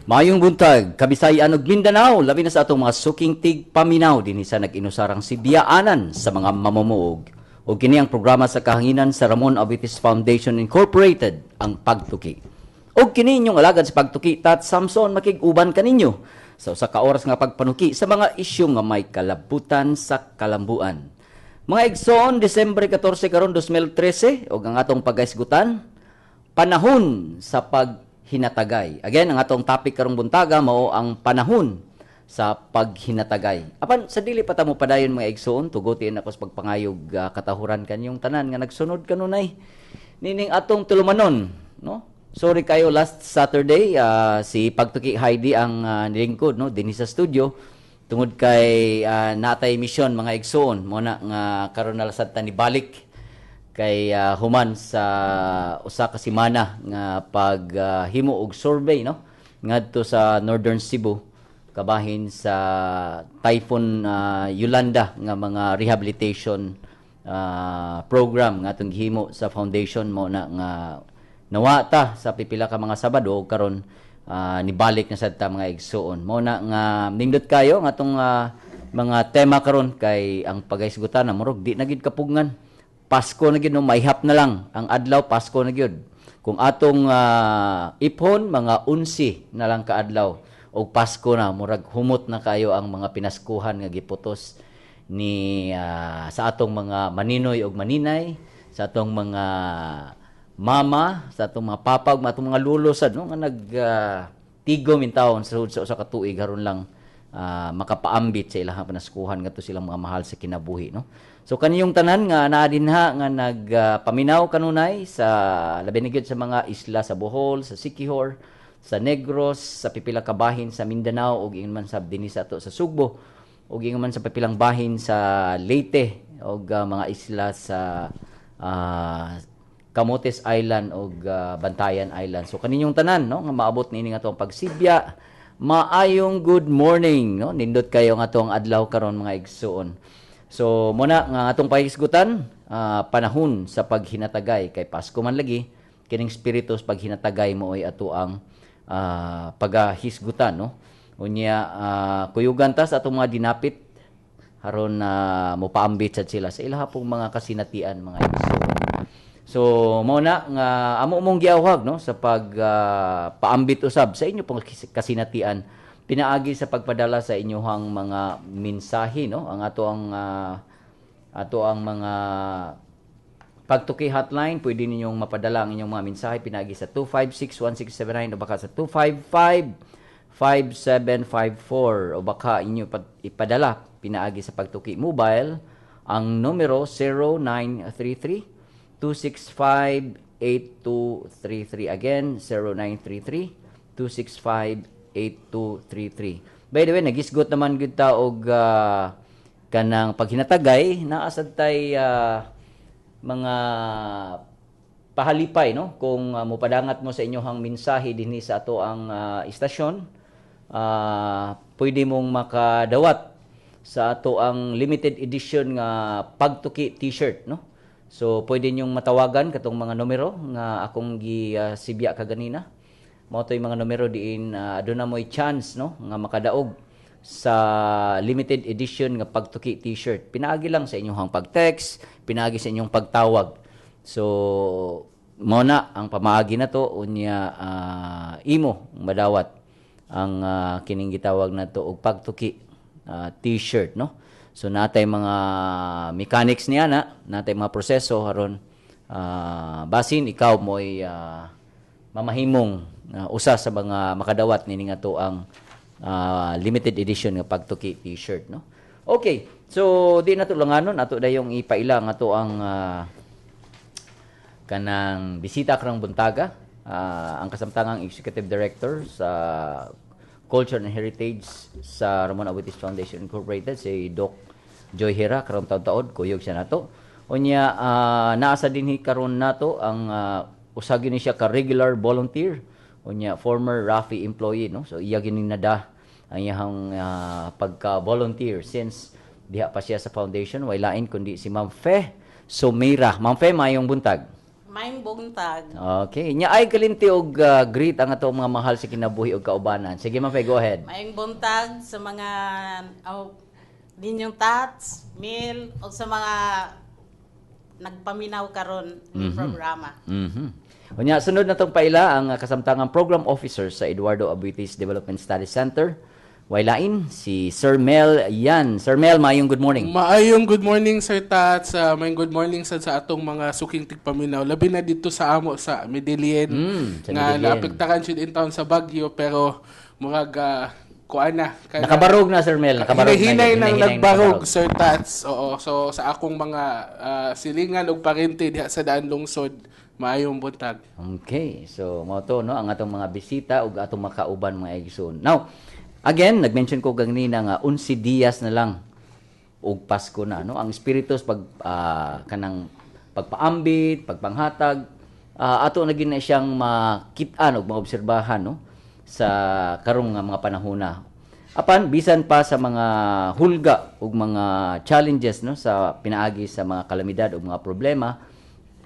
Mayong buntag, Kabisayan ug Mindanao, labi na sa atong mga suking tig paminaw dinhi sa nag-inusarang sibiyaanan sa mga mamumuog. O kini ang programa sa kahanginan sa Ramon Avitis Foundation Incorporated, ang Pagtuki. O kini inyong alagad sa Pagtuki, Tat Samson, makig-uban kaninyo sa usa ka oras nga pagpanuki sa mga isyu nga may kalabutan sa kalambuan. Mga igsoon, Disyembre 14 karon 2013, o ang atong pagaisgutan, panahon sa paghinatagay. Again, ang atong topic karong buntaga mao ang panahon sa paghinatagay. Apan sa dili pa ta mo padayon mga igsoon, tugutin ako sa pagpangayog katahuran kanyong tanan nga nagsunod kanunay nining atong tulumanon, no? Sorry kayo, last Saturday si Pagtuki Heidi ang nilingkod, no, dinhi sa studio tungod kay natay mission mga igsoon mo na nga karon na lasad ta ni balik kay human sa usa ka semana nga paghimo og survey, no, ngadto sa Northern Cebu kabahin sa Typhoon Yolanda nga mga rehabilitation program nga atong gihimo sa foundation mo na nga nawata sa pipila ka mga Sabado karon nibalik na sad ta mga igsoon mo na nga nindot kayo nga atong mga tema karon kay ang pagaisgutan na murag di na gid kapugngan. Pasko na gid, no, maihap na lang ang adlaw, Pasko na gid. Kung atong iphon mga 11 na lang ka adlaw og Pasko na, murag humot na kayo ang mga pinaskuhan nga giputos ni sa atong mga maninoy og maninay, sa atong mga mama, sa atong mga papag, atong mga lulo sad, no, nga tigom in taon sa usa ka tuig haron lang makapaambit sa ilang panaskuhan ngadto silang mga mahal sa kinabuhi, no. So kaniyong tanan nga naa dinha nga nagpaminaw kanunay sa labi na gyud sa mga isla sa Bohol, sa Siquijor, sa Negros, sa pipila ka bahin sa Mindanao ug ingon man sa dinhi sa ato sa Sugbo ug ingon man sa pipilang bahin sa Leyte ug mga isla sa Camotes Island ug Bantayan Island. So kaninyong tanan, no, nga maabot nini nga atong pagsibya. Maayong good morning, no. Nindot kayo nga atong adlaw karon mga igsoon. So muna nga atong pahisgutan, panahon sa paghinatagay kay Pasko man lagi kining spiritus paghinatagay mo ay ato ang pagahisgutan, no. Unya kuyugan ta sa atong mga dinapit haron mo paambit sad sila sa ilaha pong mga kasinatian mga igsoon. So mao na nga amo mong giawhag, no, sa pag paambit usab sa inyo pong kasinatian pinaagi sa pagpadala sa inyohang mga mensahe, no, ang ato ang mga Pagtuki hotline, pwede ninyong mapadala ang inyong mga mensahe pinaagi sa 256-1679 o baka sa 255-5754 o baka inyo ipadala pinaagi sa Pagtuki mobile ang numero 0933-265-8233. Again, 0933-265-8233. By the way, nagisgot naman gud ta og kanang paghinatagay naasad tay mga pahalipay, no, kung mopadangat mo sa inyohang mensahe dinhi sa ato ang istasyon, pwede mong makadawat sa ato ang limited edition nga Pagtuki t-shirt, no. So pwede nyong matawagan katong mga numero nga akong gisibya kaganina. Mao toy mga numero diin aduna moy chance, no, nga makadaog sa limited edition nga Pagtuki t-shirt. Pinaagi lang sa inyong pag-text, pinaagi sa inyong pagtawag. So mao na ang pamaagi na to unya imo madawat ang kining gitawag nato og Pagtuki t-shirt, no. So natay mga mechanics niya natay mga proseso aron basin ikaw mo'y mamahimong usa sa mga makadawat nining ato ang limited edition nga Pagtuki t-shirt, no. Okay, so di na tulanganon ato dayong ipaila nga ato ang kanang bisita karong buntaga, ang kasamtangang Executive Director sa Culture and Heritage sa Ramon Avitis Foundation Incorporated, si Doc Joy Hera, karong taon-taon kuyog siya nato. Unya naasa dinhi karon nato ang usagi ni siya ka regular volunteer, unya former Rafi employee, no. So iya gini nada ang iyang pagka-volunteer since diha pa siya sa foundation, way lain kundi si Ma'am Fe Sumira. Ma'am Fe, mayong buntag. Maayong buntag. Okay. Nya ay kalinti og greet ang ato mga mahal sa kinabuhi og kaubanan. Sige, Ma'am Fe, go ahead. Maayong buntag sa mga ninyong tats, mil, o sa mga nagpaminaw karon ng programa. Unya, sunod na tong paila ang kasamtangang program officer sa Eduardo Abuitis Development Study Center. Wailain, si Sir Mel Yan. Sir Mel, maayong good morning. Maayong good morning, Sir Tats. Maayong good morning sa atong mga suking tigpaminaw. Labi na dito sa amo sa Medellin. Sa nga Medellin. naapektahan siya in town sa Baguio, pero murag kuan na. Nakabarog na, Sir Mel. Nakabarog Hinahinay na. nang nagbarog, Sir Tats. Oo, so sa akong mga silingan o parente diha sa daan lungsod, maayong buntag. Okay. So, mo to, no, ang atong mga bisita ug atong makauban mga igsoon. Now, again, nag-mention ko ganina nga 11 días na lang ug Pasko na, no? Ang espiritus kanang pagpaambit, pagpanghatag, ato na gid na siyang makit-an ug maobserbahan, no? Sa karong nga mga panahona. Apan bisan pa sa mga hulga ug mga challenges, no, sa pinaagi sa mga kalamidad ug mga problema,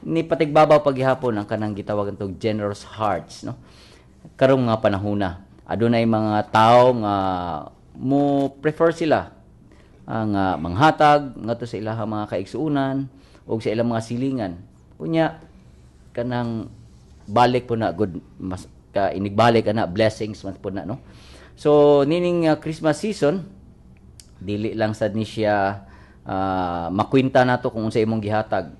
ni patigbabaw paghihapon ang kanang gitawagan tog generous hearts, no? Karong mga panahona. Adunay mga tao nga mo prefer sila ang manghatag ngadto sa ilahang mga kaigsuonan o sa ilang mga silingan. Unya kanang balik po na good mas inigbalik ana blessings man po na, no. So nining Christmas season dili lang sad ni siya makwinta nato kung unsa imong gihatag.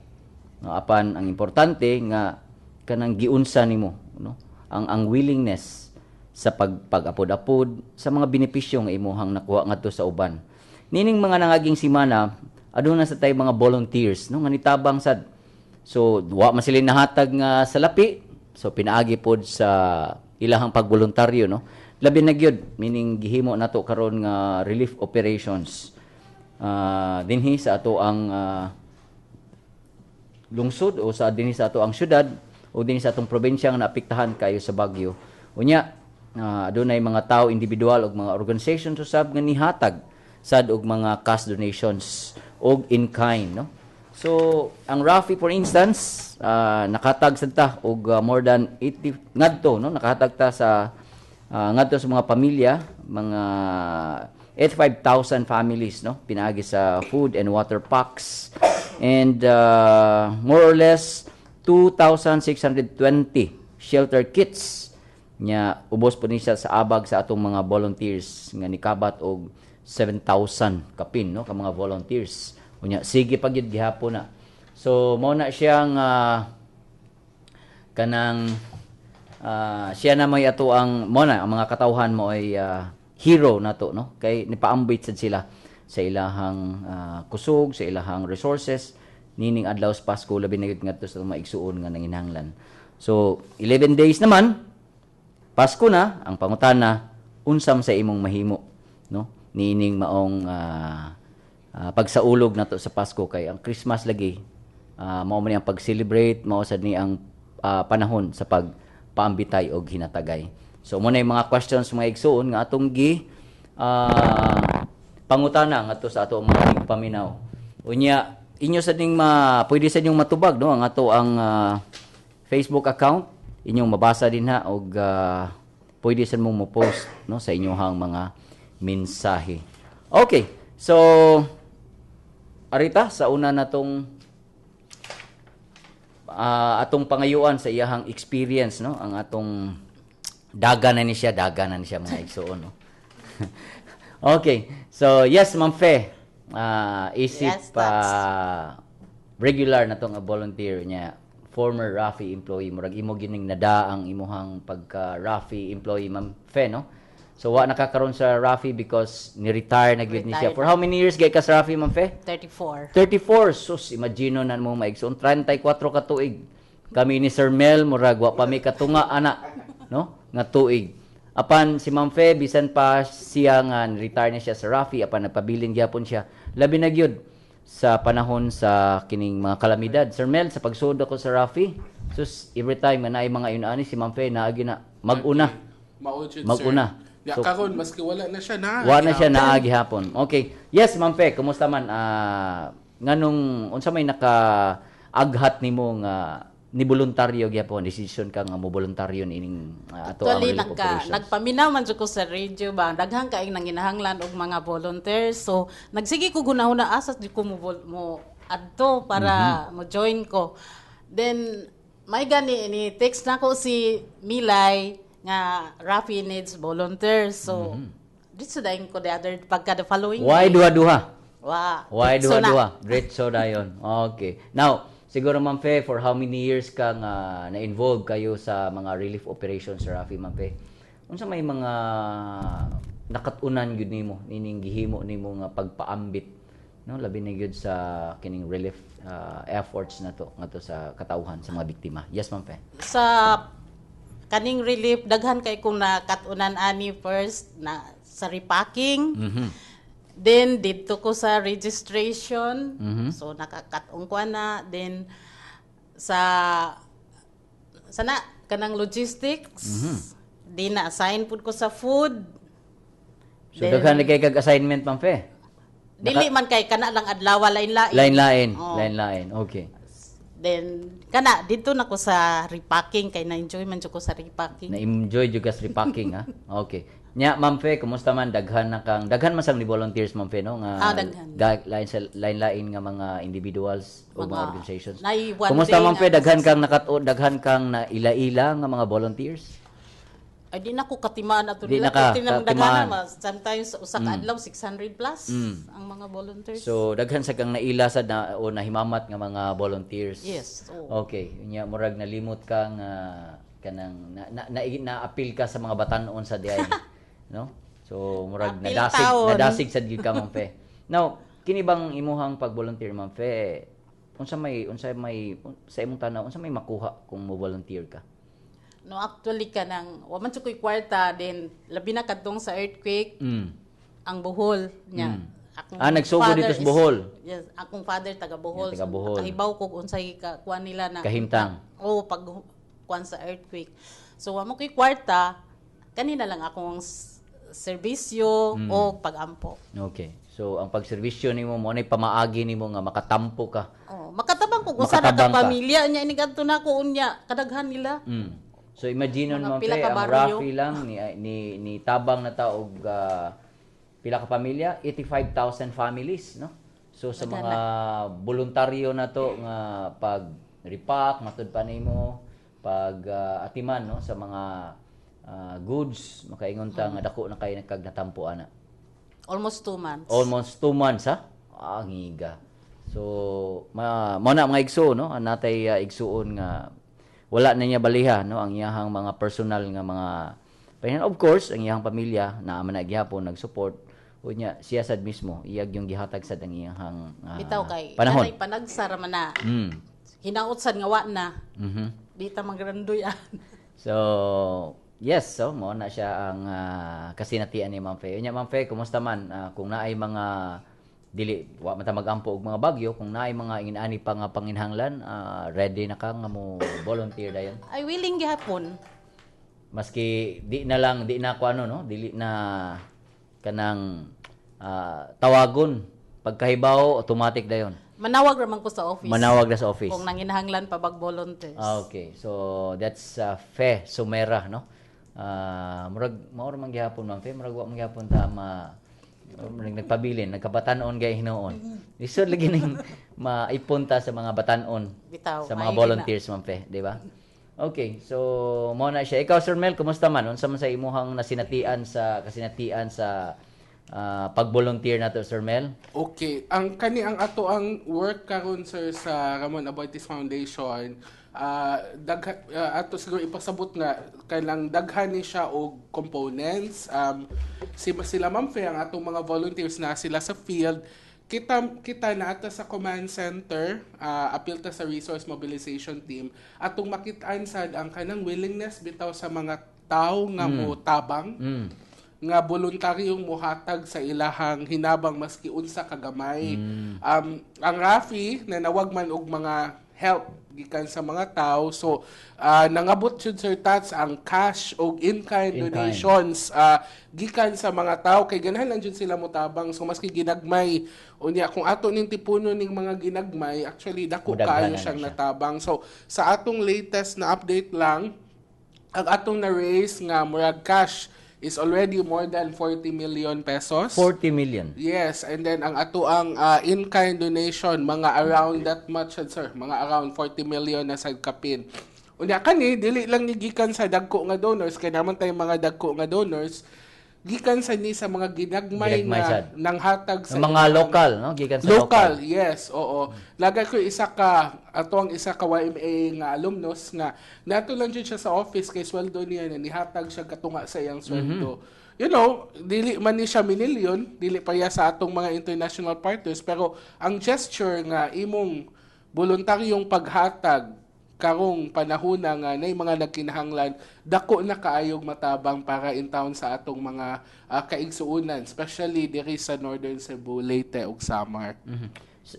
Apan ang importante nga kanang giunsa nimo, no, ang willingness sa pag-apod-apod sa mga benepisyo nga imuhang nakuha ngadto sa uban. Nining mga nangaging simana aduna sa tay mga volunteers, no, nga nitabang sad. So wa man sila nahatag nga salapi, so pinaagi pod sa ilahang pagboluntaryo, no. Labi na gyud meaning gihimo nato karon nga relief operations dinhi sa ato ang lungsod o sa dinhi sa ato ang syudad o dinhi sa atong probinsya nga naapektahan kayo sa bagyo. Unya adunay mga tao individual ug mga organizations usab nga nihatag sad og mga cash donations og in kind, no. So ang Rafi for instance nakatag sad ta og more than 80 ngadto, no, nakatag ta sa ngadto sa mga pamilya, mga 85,000 families, no, pinaagi sa food and water packs, and more or less 2,620 shelter kits nya ubos po ni siya sa abag sa atong mga volunteers nga nikabat og 7,000 kapin, no, ka mga volunteers. Unya sige pa gyud gihapon na. So mao na siyang kanang siya na may ato ang mo na ang mga katawhan mo ay hero nato, no, kay nipaambit sad sila sa ilahang kusog, sa ilahang resources nining adlaw sa Pasko labi na gyud ngadto sa mga igsuon nga nanginahanglan. So 11 days naman Pasko na, ang pangutana, unsam sa imong mahimo, no? Niining maong pagsaulog nato sa Pasko kay ang Christmas lagi mao man ang pag-celebrate, mao sad ni ang panahon sa pagpaambitay og hinatagay. So mo na yung mga questions mga igsuon nga atong pangutana ngadto sa ato mga paminaw. Unya inyo sad ning pwede sad yung matubag, no, ang ato ang Facebook account inyong mabasa din ha og pwede sa mong mo-post, no, sa inyong mga mensahe. Okay. So arita sa una natong atong pangayuan sa iyahang experience, no, ang atong daganan ni siya mga igsoon, no. Okay. So yes, Ma'am Fe. Isip regular natong volunteer niya former Rafi employee, murag imo gining nada ang imuhang pagka Rafi employee, Ma'am Fe, no. So wa nakakaron sa Rafi because ni-retire na gyud ni siya. For how many years gay ka sa Rafi, Ma'am Fe? 34. 34. Sus, imagine na mo maigsoon 34 ka tuig. Kami ni Sir Mel murag wa pa mi katunga ana, no, nga tuig. Apan si Ma'am Fe bisan pa siya nga retire na siya sa Rafi, apan nagpabilin gyapon siya. Labi na gyud sa panahon sa kining mga kalamidad. Sir Mel, sa pagsud ako sa Rafi, sus every time nga naay mga yun-ani si Ma'am Fe naagi na mag-una. Mag-una. Ya so, karon maski wala na siya na. Wala na siya naagi hapon. Okay. Yes, Ma'am Fe, kumusta man? Nganong unsa may naka-aghat nimo nga ni voluntaryo gyapon decision ka nga mo voluntaryo ining ato ang Actually, relief operations. nagpaminaw man jud ko sa radio ba, daghang kaing nanginahanglan og mga volunteers. So, nagsige ko gunahuna asas di ko mo adto para mo join ko. Then, may gani ni text na ko si Milay nga Rafi needs volunteers. So, dito dayon ko the other pagka the following Why day. duha-duha? So Why na- duha-duha? Diretso dayon. Okay. Now, siguro Ma'am Fe, for how many years ka nga na-involve kayo sa mga relief operations sa Rafi, Ma'am Fe? Unsa may mga nakatunan gyud nimo nining gihimo nimo nga pagpaambit, no, labi na gyud sa kining relief efforts na to ngadto sa katawhan sa mga biktima. Yes, Ma'am Fe. Sa kaning relief, daghan kay kung nakatunan ani first na sa repacking. Then, dito ko sa registration. So, nakakatong ko na. Then, sana kanang logistics. Di na-assign po ko sa food. So daghan na kay kag assignment, Ma'am Fe. Dili man kay kana lang adlaw lain-lain. Lain-lain, Oo. lain-lain. Okay. Then, kana, dito na ko sa repacking. Kay na-enjoy man jud ko sa repacking. Na-enjoy jud ka sa repacking, ha? Okay. Nya, Ma'am Fe, kumusta man? Daghan man sang ni volunteers, Ma'am Fe, no? Nga, Daghan. lain-lain nga mga individuals o mga organizations. Nay, one Kumusta, day Ma'am Fe? nga- Daghan kang na ila-ila nga mga volunteers? Ay, di na ko katimaan ato Di nila. na ka Tinang katimaan. daghan na, sometimes usa ka adlaw 600 plus ang mga volunteers. So, daghan sa kang naila sa o nahimamat nga mga volunteers. Yes. Oo. Okay. Nya, murag nalimot ka nga kanang na-appeal ka sa mga batanon sa diay. No? So, murag Apil nadasig taon. sad gyud ka, Ma'am Fe. Now, kini bang imuhang pag-volunteer, Ma'am Fe? Unsa may sa imong tanaw, unsa may makuha kung mo volunteer ka? No, actually ka nang, waman ko'y kwarta, then labi na kadtong sa earthquake, ang Bohol niya. Akong Nagsugo father dito sa is- Bohol. Yes, akong father taga Bohol. Yeah, taga Bohol. Nakahibaw ko kung unsay kuan nila na. Kahimtang. Pag kuan sa earthquake. So, waman ko'y kwarta, kanina lang akong serbisyo o pag-ampo. Okay. So, ang pagserbisyo nimo mo nay pamaagi nimo nga makatampo ka. Oh, makatabang ko kung saan Makatabang ka. pamilya niya ini kadto na ko unya kadaghan nila. So imagine Mga mo pila Fe, ka ang baryo. Rafi lang ni tabang na taog pila ka pamilya, 85,000 families, no? So sa mga voluntaryo na to nga pag repack matud pa nimo, pag atiman no sa mga goods makaingon ta nga dako na kay nagkagnatampo ana. Almost 2 months. Almost 2 months, ha? Ang higa. So, mo na mga igsuon, no? Natay igsuon nga wala na niya baliha, no? Ang iyahang mga personal nga mga pahinan. Of course, ang iyahang pamilya na man gyapon nag-support. Unya, siya sad mismo, iyag yung gihatag sad ang iyahang Bitaw kay panahon. kanay panagsara man na. Mm. Hinaot sad nga wa na. Mhm. Di ta magrandoy. So, yes, so mo na siya ang kasinatian ni Ma'am Fe. Unya, Ma'am Fe, kumusta man kung naay mga dili wa man ta magampo og mga bagyo, kung naay mga inani pa nga panginhanglan, ready na ka nga mo volunteer dayon. Ay willing gihapon. Maski di na ko ano no, dili na kanang tawagon pagkahibaw automatic dayon. Manawag raman ko sa office. Manawag na sa office. Kung nanginahanglan pa bag volunteers. Okay. So that's Fe Sumera, no? Murag maor man gihapon Ma'am Fe, murag wa man gihapon ta nagpabilin, nagkabatanon gay hinoon. Lisod lagi ning maipunta sa mga batanon Bitaw. sa mga maigi volunteers, Ma'am Fe, di ba? Okay, so mo na siya. Ikaw, Sir Mel, kumusta man? Unsa man sa imuhang kasinatian sa pag-volunteer nato, Sir Mel? Okay, ang ato ang work karon sir sa Ramon Abortis Foundation, ato siguro ipasabot nga kailang daghan ni siya og components. Sila Ma'am Fe, ang atong mga volunteers na sila sa field, kita na ata sa command center, appeal ta sa resource mobilization team, atong makitaan sad ang kanang willingness bitaw sa mga tao nga mo tabang nga voluntaryong muhatag sa ilahang hinabang maski unsa kagamay. Ang Rafi na nawag man og mga help gikan sa mga tao. So nangabot jud Sir Tats ang cash o in-kind In-kind. donations gikan sa mga tao kay ganahan lang jud sila motabang. So maski ginagmay unya kung ato ning tipuno ning mga ginagmay, actually dako Mudaghanan kaayo na siyang siya. natabang. So sa atong latest na update lang, ang atong na-raise nga murag cash is already more than 40 million pesos. 40 million. Yes, and then ang ato ang in-kind donation, mga around that much, sir. Mga around 40 million na sa kapin. Unya kani, dili lang ni gikan sa dagko nga donors, kaya naman tayong mga dagko nga donors, gikan sa ni sa mga ginagmay Ginagmay nga sad. nang hatag sa Ang mga ilang- local, no? Gikan sa Local, yes, oo. Lagay ko ato ang isa ka YMA nga alumnus nga nato lang dyan siya sa office kay sweldo niya na nihatag siya katunga sa iyang sweldo. You know, dili man ni siya minilyon, dili pa ya sa atong mga international partners, pero ang gesture nga imong voluntaryong paghatag karong panahon nga nay mga nagkinahanglan, dako na kaayog matabang para in town sa atong mga kaigsuunan, especially diri sa Northern Cebu, Leyte ug Samar.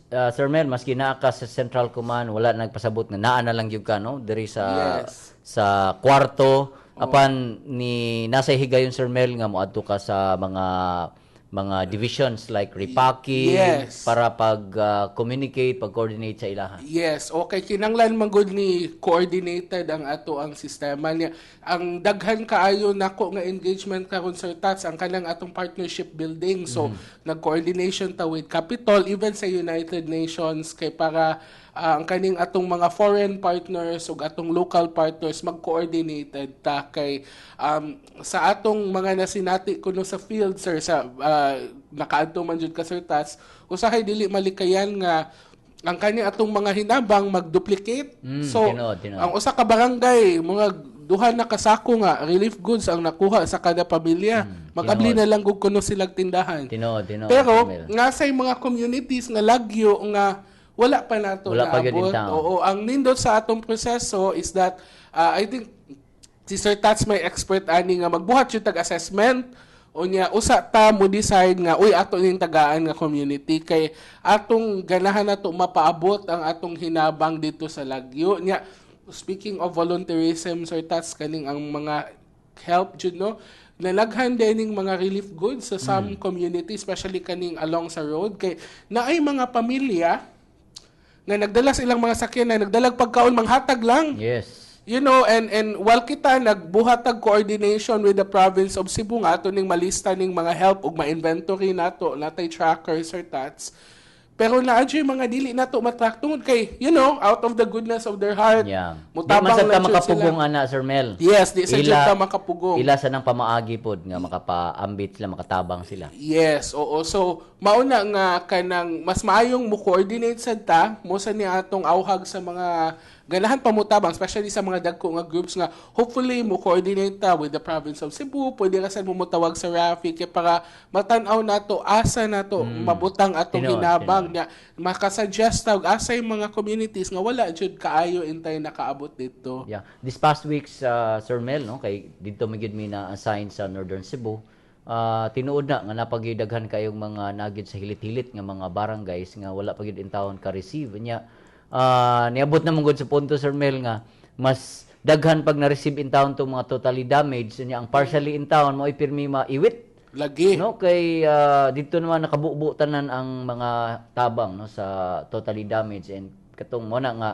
Sir Mel, maski naa ka sa Central Command, wala nagpasabot nga naa na lang gyud ka, no? Diri sa Yes. sa kwarto apan ni nasa higayon Sir Mel nga moadto ka sa mga divisions like repacking Yes. para pag-communicate, pag-coordinate sa ilaha. Yes, okay. Kinanglan man gud ni coordinated ang ato ang sistema niya. Ang daghan kaayo nako nga engagement karon Sir Tats ang kanang atong partnership building. So nag-coordination ta with Capitol, even sa United Nations kay para ang kaning atong mga foreign partners ug atong local partners mag-coordinated ta kay sa atong mga nasinati kuno sa field sir sa nakaadto man jud ka Sir Tats, usahay dili malikayan nga ang kani atong mga hinabang mag-duplicate. So tinuod. ang usa ka barangay mga duha na kasako nga relief goods ang nakuha sa kada pamilya. Mag-abli na lang gud kuno silang tindahan. Tinuod. Pero Sir Mel. nga sa mga communities nga lagyo nga wala pa nato Wala pa yun in naabot. town. Oo, ang nindot sa atong proseso is that I think si Sir Tats may expert ani nga magbuhat yung tag-assessment o niya usa ta mo decide nga uy ato ning tagaan nga community kay atong ganahan nato mapaabot ang atong hinabang dito sa lagyo niya. Speaking of volunteerism Sir Tats, kaning ang mga help jud no, nalaghan din ning mga relief goods sa some community, especially kaning along sa road kay naay mga pamilya nga nagdala sa ilang mga sakyanan, nagdalag pagkaon manghatag lang. Yes. You know, and while kita nagbuhatag coordination with the province of Cebu nga ato ning malista ning mga help ug ma-inventory nato, natay tracker Sir Tats. Pero naadyo yung mga dili nato matrack tungod kay, you know, out of the goodness of their heart. Yeah. Di Mutabang man sad ta lang jud makapugong sila. ana Sir Mel. Yes, di sa jud ta makapugong. Ila sa nang pamaagi pod nga makapaambit sila, makatabang sila. Yes, oo. So, mauna nga kanang mas maayong mo coordinate sad ta mo sa ni atong awhag sa mga ganahan pamutabang, especially sa mga dagko nga groups nga hopefully mo coordinate ta with the province of Cebu, pwede ra sad mo mutawag sa Rafi kay para matan-aw nato asa nato mabutang atong Tinuod, hinabang niya, makasuggest ta og asa yung mga communities nga wala jud kaayo intay nakaabot dito. Yeah. This past weeks Sir Mel, no, kay dito magid mi na assign sa Northern Cebu. Tinuod na nga napagidaghan kayong mga nagid sa hilit-hilit nga mga barangays nga wala pagid in town ka receive nya. Niabot na mong sa punto Sir Mel nga mas daghan pag na-receive in town to mga totally damaged nya ang partially in town mo ipirmi maiwit Lagi. no kay dito naman nakabubuo tanan ang mga tabang no sa totally damaged and katong mo na nga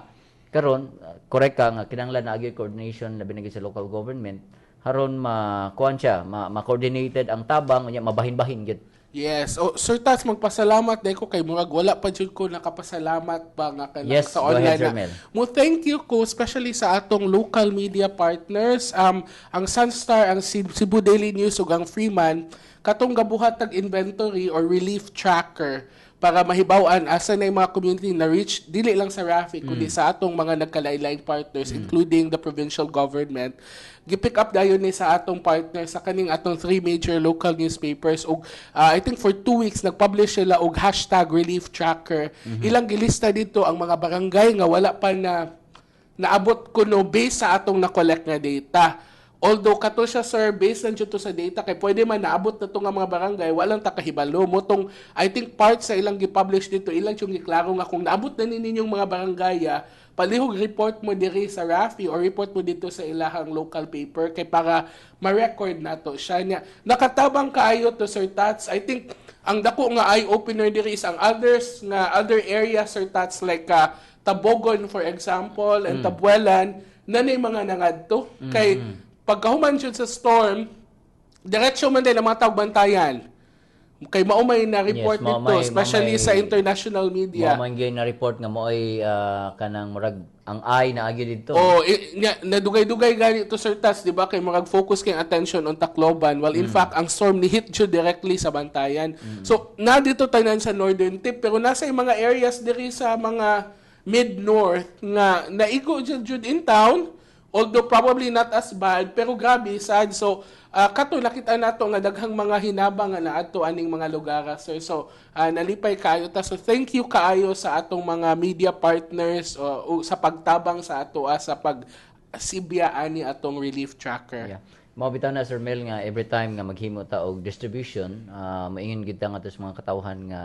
karon correct ka nga kinahanglan na agi coordination labi na sa local government haron ma-kuan siya ma-coordinated ang tabang nya mabahin-bahin gid. Yes. Oh, Sir Tats, magpasalamat dahil ko kay Murag. Wala pa dyan ko nakapasalamat pa nga kanang Yes, sa go online ahead, Sir Mel. Mo thank you ko, especially sa atong local media partners. Ang Sunstar, ang Cebu Daily News, ug ang Freeman, katong gabuhat tag inventory or relief tracker para mahibaw-an asa na yung mga community na reach dili lang sa Rafi kundi sa atong mga nagkalailaing partners including the provincial government. Gipick up dayon ni sa atong partner sa kaning atong 3 major local newspapers ug I think for 2 weeks nag-publish sila og #relief tracker. Ilang gilista dito ang mga barangay nga wala pa na naabot kuno based sa atong na-collect nga data. Although kato siya sir, based na dito sa data kay pwede man naabot na to nga mga barangay, walang takahibalo mo tong I think part sa ilang gi-publish dito, ilang yung giklaro nga kung naabot na ninyong mga barangay, palihog report mo diri sa Rafi or report mo dito sa ilahang local paper kay para ma-record nato siya niya. Nakatabang kaayo to Sir Tats. I think ang dako nga eye opener diri is ang other areas Sir Tats like Tabogon for example and Tabuelan na mga nangadto kay pagkahuman jud sa storm diretso man din ang mga tawag bantayan kay maumay na report Yes, nito especially sa international media. Mo man gyud na report nga mo ay kanang murag ang eye na agi dito. Nadugay-dugay gani to Sir Tas, di ba? Kay murag focus kay attention on Tacloban. Well, in fact, ang storm ni hit jud directly sa Bantayan. So, na dito tanan sa northern tip pero nasa yung mga areas diri sa mga mid-north nga naigo jud in town. Although probably not as bad, pero grabe, sad. So, kato nakita nato nga daghang mga hinabang nga naadto aning mga lugar, sir. So, nalipay kaayo ta. So, thank you kaayo sa atong mga media partners sa pagtabang sa ato sa pagsibya ani atong relief tracker. Yeah. Mao bitaw na Sir Mel nga every time nga maghimo ta og distribution, maingon gid ta nga sa mga katawhan nga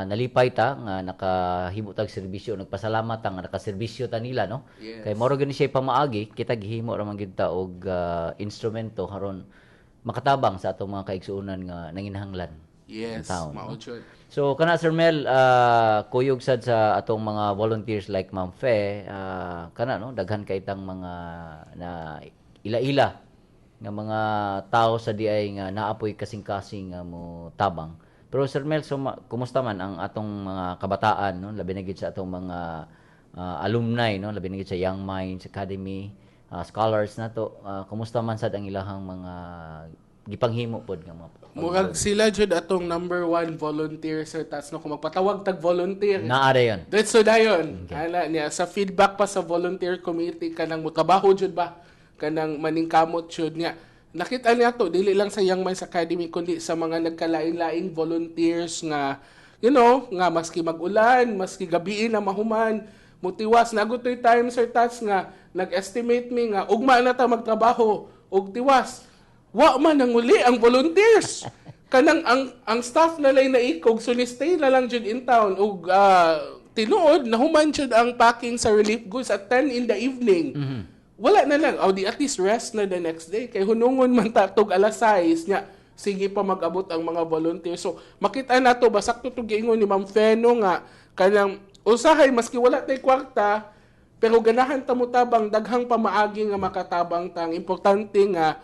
nalipay ta nga nakahimo tag serbisyo, nagpasalamat ta nga nakaserbisyo ta nila, no? Yes. Kay moro gani siya pamaagi, kita gihimo ra man gid ta og instrumento karon makatabang sa atong mga kaigsuonan nga nanginahanglan. Yes, taon, mao no? jud. So kana Sir Mel, kuyog sad sa atong mga volunteers like Ma'am Fe, kana no daghan kay itang mga na ila-ila nga mga tao sa diay nga naapoy kasing-kasing nga mo tabang. Pero Sir Mel, kumusta man ang atong mga kabataan, no? Labi na gid sa atong mga alumni, no? Labi na gid sa Young Minds Academy, scholars nato. Kumusta man sad ang ilahang mga gipanghimo pod nga mga Murag sila jud atong number 1 volunteer Sir Tats, no? Kung magpatawag tag volunteer. naara yon. That's so dayon. Ana niya sa feedback pa sa volunteer committee kanang motrabaho jud ba kanang maningkamot jud niya. Nakita niya to dili lang sa Young Minds Academy kundi sa mga nagkalain-laing volunteers nga nga maski mag-ulan, maski gabi na mahuman, mutiwas nagutoy time Sir Tats nga nag-estimate mi nga ugma na ta magtrabaho og tiwas. Wa man nanguli ang volunteers. Kanang ang staff na lay naikog so ni stay na lang jud in town ug tinuod nahuman jud ang packing sa relief goods at 10 in the evening. Wala na lang. Di at least rest na the next day. Kay hunungon man tatog alas 6 nya. Sige pa mag-abot ang mga volunteer. So, makita na to, basakto to giingon ni Ma'am Feno nga, kanang usahay, maski wala tay kwarta, pero ganahan tamo tabang, daghang pamaagi nga makatabang tang. Importante nga,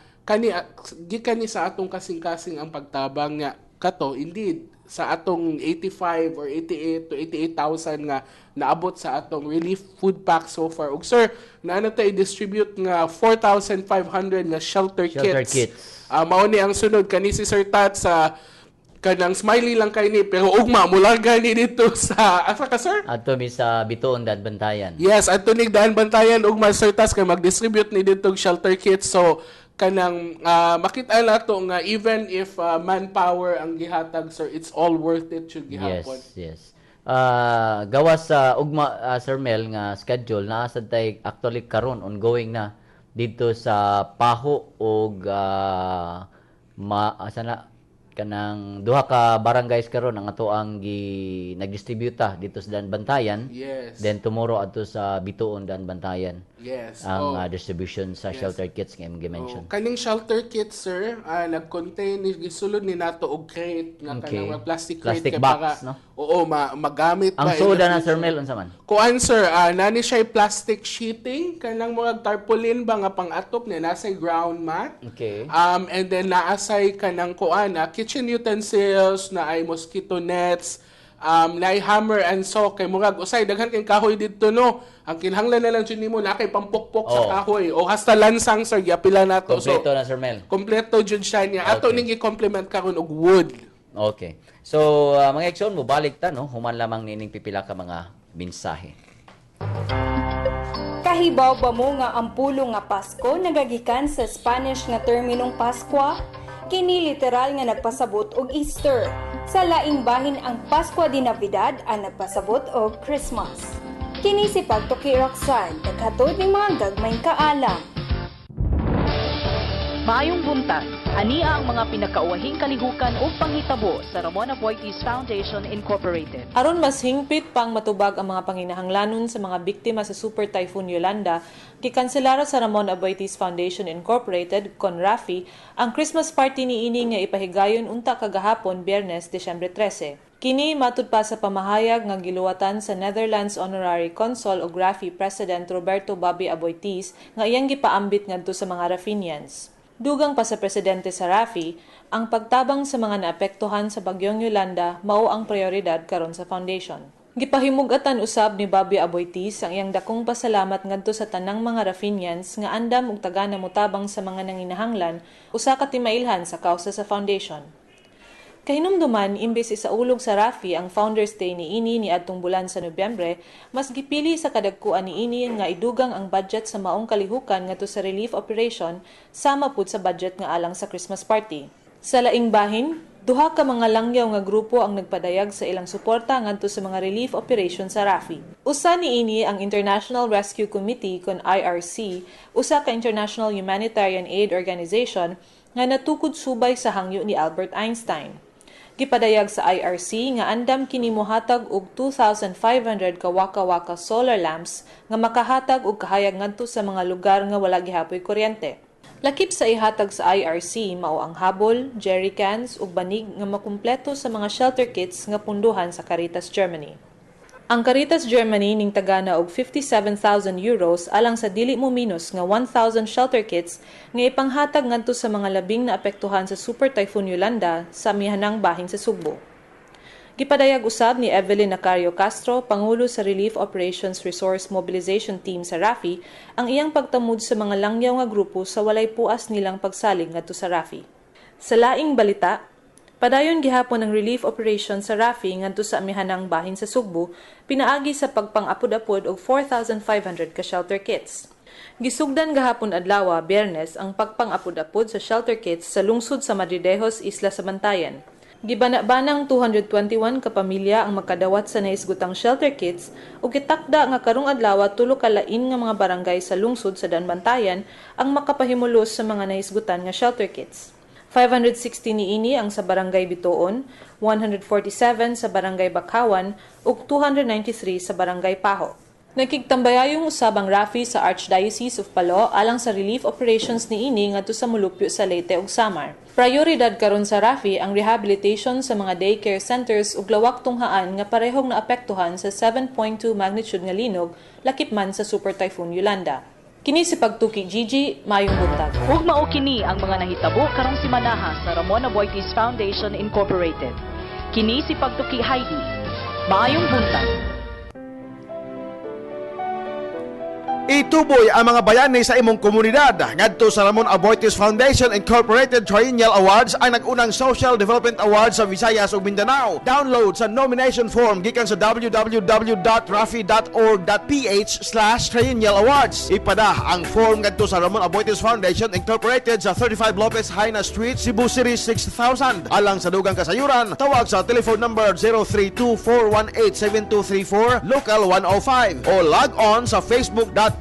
gikani sa atong kasing-kasing ang pagtabang nga. Kato, indeed, sa atong 85 or 88 to 88,000 nga naabot sa atong relief food pack so far. Ug sir, naano tayo i-distribute nga 4,500 nga shelter kits. Mao ni ang sunod kani si Sir Tat sa kanang smiley lang kay ni pero ugma mula gani dito sa asa ka sir? Adto mi sa Bituon dan Bantayan. Yes, adto ni daan Bantayan ugma Sir Tat kay mag-distribute ni dito shelter kits. So kanang makita na to nga even if manpower ang gihatag sir, it's all worth it should gihapon. Yes. Gawas sa ugma Sir Mel nga schedule naa sad tay actually karon ongoing na dito sa Paho og kanang duha ka barangays karon ang ato ang nagdistribute dito sa Dan Bantayan. Yes. Then tomorrow adto sa Bituon Dan Bantayan. Yes. Ang distribution sa shelter kits nga imong mention. Kaning shelter kit sir, nag-contain ni gisulod ni nato og crate nga kanang plastic crate Plastic kay box, para no? magamit Ang soda na Sir Mel unsa man? Kuan sir, nani siya plastic sheeting kanang mga tarpaulin ba nga pang-atop ni nasa ground mat. Okay. And then naasay kanang kuan kitchen utensils na ay mosquito nets, na ay hammer and saw kay murag usay daghan kay kahoy didto no. Ang kinahanglan na lang jud nimo na kay pampukpok sa kahoy o hasta lansang sir gyapila nato. Kompleto na Sir Mel. Kompleto jud siya niya. Ato ning i-complement karon og wood. Okay. So, mga Ekson, mubalik ta, no? Human lamang nining pipila ka mga mensahe. Kahibaw ba mo nga ang pulong nga Pasko nagagikan sa Spanish nga terminong Paskwa? Kini literal nga nagpasabot og Easter. Sa laing bahin ang Paskwa di Navidad ang nagpasabot og Christmas. Kini si Pagtuki Roxanne, naghatod ng mga gagmayng kaalam. Maayong buntag, ania ang mga pinakauwahing kalihukan o panghitabo sa Ramon Aboitiz Foundation Incorporated. Aron mas hingpit pang matubag ang mga panginahanglanon sa mga biktima sa Super Typhoon Yolanda, gikanselara sa Ramon Aboitiz Foundation Incorporated, CONRAFI, ang Christmas party niini nga ipahigayon unta kagahapon Biyernes, Desyembre 13. Kini matud pa sa pamahayag nga giluwatan sa Netherlands Honorary Consul o GRAFI President Roberto Bobby Aboitiz nga iyang gipaambit ngadto sa mga Rafinians. Dugang pa sa presidente sa RAFI, ang pagtabang sa mga naapektuhan sa bagyong Yolanda mao ang prioridad karon sa foundation. Gipahimug-atan usab ni Bobby Aboitiz ang iyang dakong pasalamat ngadto sa tanang mga Rafinians nga andam ug tagana motabang sa mga nanginahanglan usa ka timailhan sa kausa sa foundation. Kahinumduman, imbes isaulog sa RAFI ang Founders Day ni adtong bulan sa Nobyembre, mas gipili sa kadagkuan niini nga idugang ang budget sa maong kalihukan ngadto sa relief operation sama pud sa budget nga alang sa Christmas party. Sa laing bahin, duha ka mga langyaw nga grupo ang nagpadayag sa ilang suporta ngadto sa mga relief operation sa RAFI. Usa niini ang International Rescue Committee kon IRC, usa ka international humanitarian aid organization nga natukod subay sa hangyo ni Albert Einstein. Gipadayag sa IRC nga andam kini mohatag og 2,500 ka waka-waka solar lamps nga makahatag og kahayag ngadto sa mga lugar nga wala gihapoy kuryente. Lakip sa ihatag sa IRC mao ang habol, jerrycans ug banig nga makumpleto sa mga shelter kits nga punduhan sa Caritas Germany. Ang Caritas Germany ning tagana og 57,000 euros alang sa dili mo minus nga 1,000 shelter kits nga ipanghatag ngadto sa mga labing naapektuhan sa Super Typhoon Yolanda sa amihanang bahin sa Sugbo. Gipadayag usab ni Evelyn Nacario Castro, Pangulo sa Relief Operations Resource Mobilization Team sa RAFI, ang iyang pagtamud sa mga langyaw nga grupo sa walay puas nilang pagsalig ngadto sa RAFI. Sa laing balita, padayon gihapon ang relief operation sa RAFI ngadto sa amihanang bahin sa Sugbo, pinaagi sa pagpang-apod-apod og 4,500 ka shelter kits. Gisugdan gahapon adlaw, Biyernes, ang pagpang-apod-apod sa shelter kits sa lungsod sa Madridejos, Isla Sabantayan. Gibana-banang 221 ka pamilya ang makadawat sa naisgutang shelter kits ug gitakda nga karong adlaw tulo ka lain nga mga barangay sa lungsod sa Danbantayan ang makapahimulos sa mga naisgutan nga shelter kits. 560 niini ang sa Barangay Bitoon, 147 sa Barangay Bakawan, ug 293 sa Barangay Paho. Nakigtambayayong usab ang RAFI sa Archdiocese of Palo alang sa relief operations niini ngadto sa Mulupyo sa Leyte ug Samar. Prioridad karon sa RAFI ang rehabilitation sa mga daycare centers ug lawak tunghaan nga parehong naapektuhan sa 7.2 magnitude nga linog lakip man sa Super Typhoon Yolanda. Kini si Pagtuki Gigi, mayong buntag. Ug mao kini ang mga nahitabo karong simanaha sa Ramon Aboitiz Foundation Incorporated. Kini si Pagtuki Heidi. Maayong buntag. Ituboy ang mga bayani sa imong komunidad. Ngadto sa Ramon Aboitiz Foundation Incorporated Triennial Awards ang nag-unang Social Development Awards sa Visayas ug Mindanao. Download sa nomination form gikan sa www.rafi.org.ph/Triennial Awards. Ipada ang form ngadto sa Ramon Aboitiz Foundation Incorporated sa 35 Lopez Haina Street, Cebu City 6000. Alang sa dugang kasayuran, tawag sa telephone number 032-418-7234 local 105 o log on sa facebook.com/rafi.org.ph.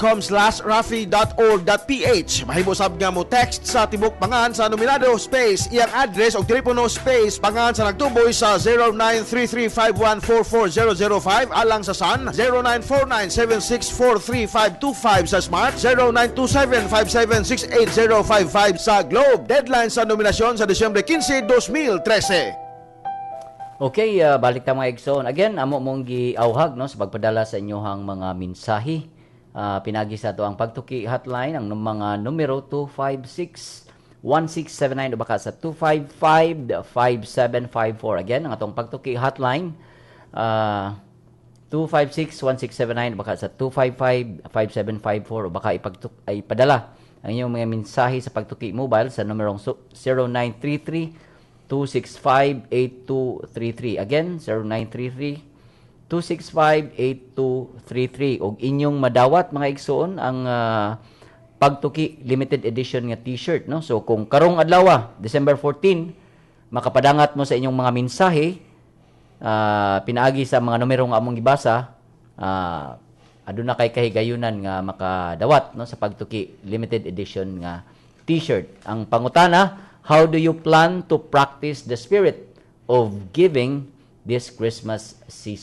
Mahimo sab nga mo text sa tibok pangan sa nominado space iyang address o telepono space pangan sa nagtuboy sa 093351440005 alang sa Sun 094976435525 sa Smart 0927576855 sa Globe. Deadline sa nominasyon sa Disyembre 15, 2013. Okay, balik ta mga igsoon. Again, amo mong giawhag no sa pagpadala sa inyohang mga mensahe. Pinagi sa to ang Pagtuki hotline ang mga numero 256-1679 o baka sa 255-5754. Again, ang atong Pagtuki hotline 256-1679 o baka sa 255-5754 o baka ipadala ang inyong mga mensahe sa Pagtuki mobile sa numerong 0933-265-8233. Again, 0933-265-8233. Og inyong madawat mga igsoon ang Pagtuki limited edition nga t-shirt, no? So kung karong adlaw, December 14, makapadangat mo sa inyong mga mensahe pinaagi sa mga numero nga among gibasa, aduna kay kahigayunan nga makadawat no sa Pagtuki limited edition nga t-shirt. Ang pangutana, how do you plan to practice the spirit of giving this Christmas season?